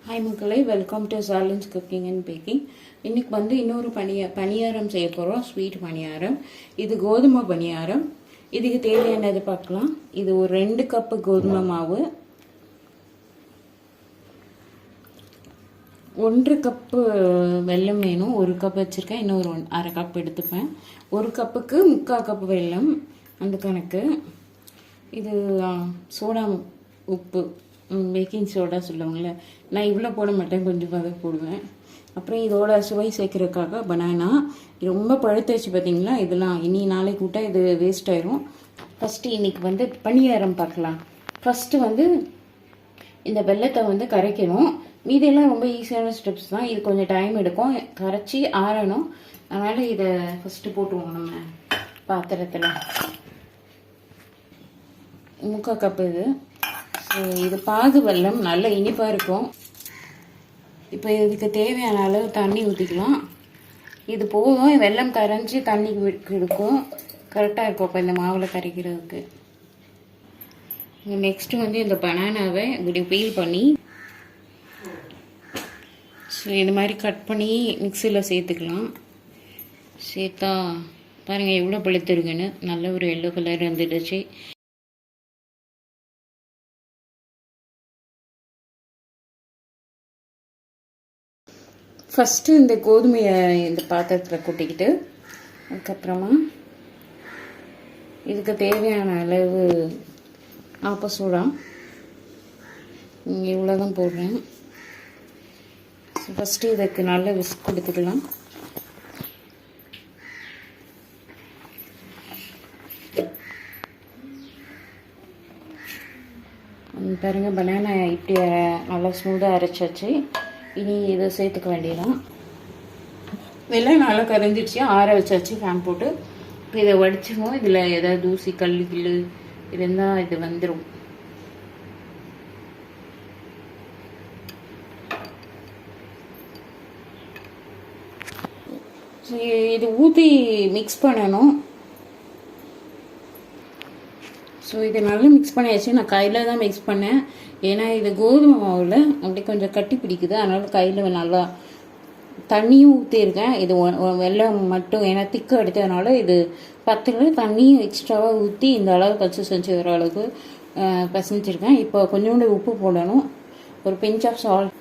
Hi Mukalai, welcome to Salon's Cooking and Baking. இன்னைக்கு வந்து இன்னொரு பனியாரம் செய்ய போறோம். ஸ்வீட் பனியாரம். இது கோதுமை பனியாரம். இதுக்கு தேவையானது பார்க்கலாம். இது ஒரு 2 கப் கோதுமை மாவு, 1 கப் வெல்லம் வேணும். 1 கப் வச்சிருக்கேன். இன்னொரு 1/2 கப் எடுத்துப்பேன். 1 கப்புக்கு 3/4 கப் வெல்லம் அந்த கணக்கு. இது சோடா உப்பு, பேக்கிங் சோடா சொல்லுவாங்கள்ல, நான் இவ்வளோ போட மாட்டேன், கொஞ்சம் தான் போடுவேன். அப்புறம் இதோட சுவை சேர்க்கறதுக்காக பனானா. ரொம்ப பழுத்தாச்சு பார்த்தீங்களா, இதெல்லாம் இனி நாளைக்கு விட்டா இது வேஸ்ட் ஆயிரும். ஃபஸ்ட்டு இன்றைக்கி வந்து பனியாரம் பார்க்கலாம். ஃபஸ்ட்டு வந்து இந்த வெல்லத்தை வந்து கரைக்கணும். மீதெல்லாம் ரொம்ப ஈஸியான ஸ்டெப்ஸ் தான். இது கொஞ்சம் டைம் எடுக்கும், கரைச்சி ஆறணும். அதனால் இதை ஃபஸ்ட்டு போட்டுருவோம் நம்ம பாத்திரத்தில். 3/4 கப் இது பாகு வெல்லம், நல்ல இனிப்பாக இருக்கும். இப்போ இதுக்கு தேவையான அளவு தண்ணி ஊற்றிக்கலாம். இது போதும், வெல்லம் கரைஞ்சி தண்ணி எடுக்கும், கரெக்டாக இருக்கும் இப்போ இந்த மாவில் கரைக்கிறதுக்கு. நெக்ஸ்ட்டு வந்து இந்த பனானாவை இப்படி பீல் பண்ணி இது மாதிரி கட் பண்ணி மிக்சியில் சேர்த்துக்கலாம். சேர்த்தா பாருங்கள் எவ்வளோ பழுத்துருக்குன்னு, நல்ல ஒரு எல்லோ கலர் வந்துடுச்சு. ஃபஸ்ட்டு இந்த கோதுமையை இந்த பாத்திரத்தில் கொட்டிக்கிட்டு, அதுக்கப்புறமா இதுக்கு தேவையான அளவு ஆப்பசோடா இவ்வளோ தான் போடுறேன். ஃபஸ்ட்டு இதுக்கு நல்ல விஸ்க் கொடுத்துக்கலாம். பாருங்க, பனானா இப்படி நல்லா ஸ்மூத்தாக அரைச்சாச்சு. இனி இதை சேர்த்துக்க வேண்டியதான். வெள்ளம் நல்லா கரைஞ்சிடுச்சு, ஆற வச்சாச்சு ஃபேன் போட்டு. இப்போ இதை வடிச்சிடுவோம். இதில் ஏதாவது தூசி கல் இருந்தால் இது வந்துடும். இது ஊற்றி மிக்ஸ் பண்ணணும். ஸோ இதை நல்லா மிக்ஸ் பண்ணியாச்சு. நான் கையில் தான் மிக்ஸ் பண்ணேன், ஏன்னா இது கோதுமை மாவில் அப்படி கொஞ்சம் கட்டி பிடிக்குது. அதனால் கையில் நல்லா தண்ணியும் ஊற்றிருக்கேன். இது வெல்லம் மட்டும் ஏன்னா திக்காக எடுத்ததுனால இது பத்தில் தண்ணியும் எக்ஸ்ட்ராவாக ஊற்றி இந்த அளவு கன்சிஸ்டன்சி வர அளவுக்கு பசஞ்சிருக்கேன். இப்போ கொஞ்சோண்டு உப்பு போடணும், ஒரு பிஞ்ச் ஆஃப் சால்ட்.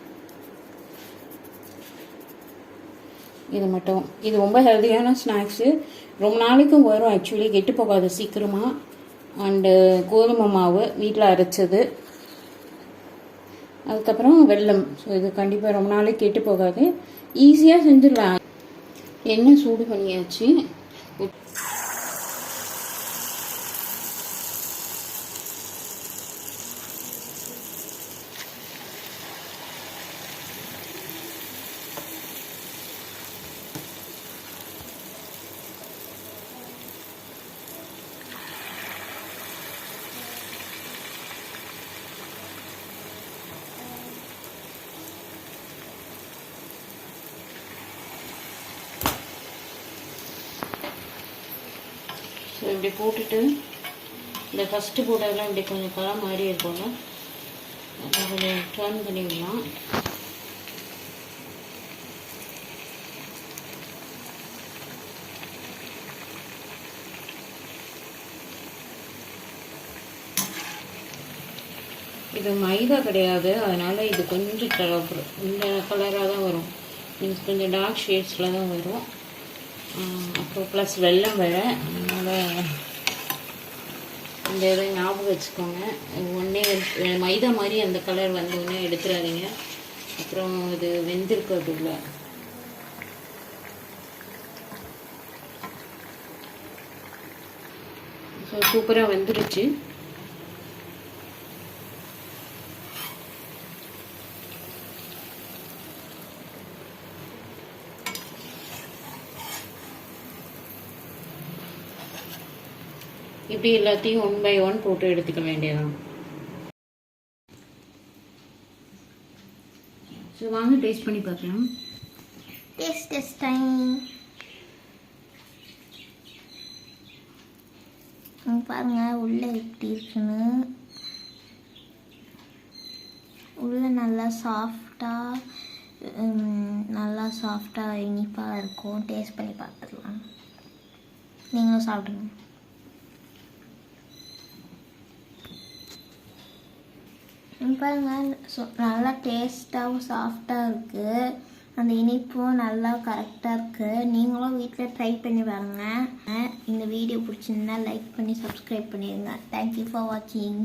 இது மட்டும். இது ரொம்ப ஹெல்த்தியான ஸ்நாக்ஸு, ரொம்ப நாளைக்கும் வரும். ஆக்சுவலி கெட்டு போகாது சீக்கிரமாக. அண்டு கோதுமை மாவு வீட்டில் அரைச்சது, அதுக்கப்புறம் வெல்லம். ஸோ இது கண்டிப்பாக ரொம்ப நாளைக்கு கெட்டு போகாது, ஈஸியாக செஞ்சிடலாம். எண்ணெய் சூடு பண்ணியாச்சு. ஸோ இப்படி போட்டுட்டு இந்த ஃபஸ்ட்டு போட்டதெல்லாம் இப்படி கொஞ்சம் கலர் மாதிரி இருக்கும்ல, அதை கொஞ்சம் டர்ன் பண்ணிவிடலாம். இது மைதா கிடையாது, அதனால் இது கொஞ்சம் கலர் இந்த கலராக தான் வரும். மீன்ஸ் கொஞ்சம் டார்க் ஷேட்ஸில் தான் வரும். அப்புறம் ப்ளஸ் வெல்லம் வேறு, அதனால் இந்த இதை ஞாபகம் வச்சுக்கோங்க. ஒன்றே மைதா மாதிரி அந்த கலர் வந்தோடனே எடுத்துடாதீங்க, அப்புறம் இது வெந்திருக்கிறதுல. ஸோ சூப்பராக வெந்துருச்சு. இப்படி எல்லாத்தையும் 1 by 1 போட்டு எடுத்துக்க வேண்டியதான். ஸோ வாங்க டேஸ்ட் பண்ணி பார்க்கலாம். Taste time. பாருங்க உள்ளே எப்படி இருக்குன்னு. உள்ள நல்லா சாஃப்ட் சாப்பிட்டா நல்லா சாஃப்டாக இனிப்பாக இருக்கும். டேஸ்ட் பண்ணி பார்த்துடலாம். நீங்களும் சாப்பிடுங்க. பாருங்க, நல்லா டேஸ்ட்டாகவும் சாஃப்டாக இருக்குது. அந்த இனிப்பும் நல்லா கரெக்டாக இருக்குது. நீங்களும் வீட்டில் ட்ரை பண்ணி பாருங்கள். இந்த வீடியோ பிடிச்சிருந்தா லைக் பண்ணி சப்ஸ்கிரைப் பண்ணிடுங்க. தேங்க்யூ ஃபார் வாட்சிங்.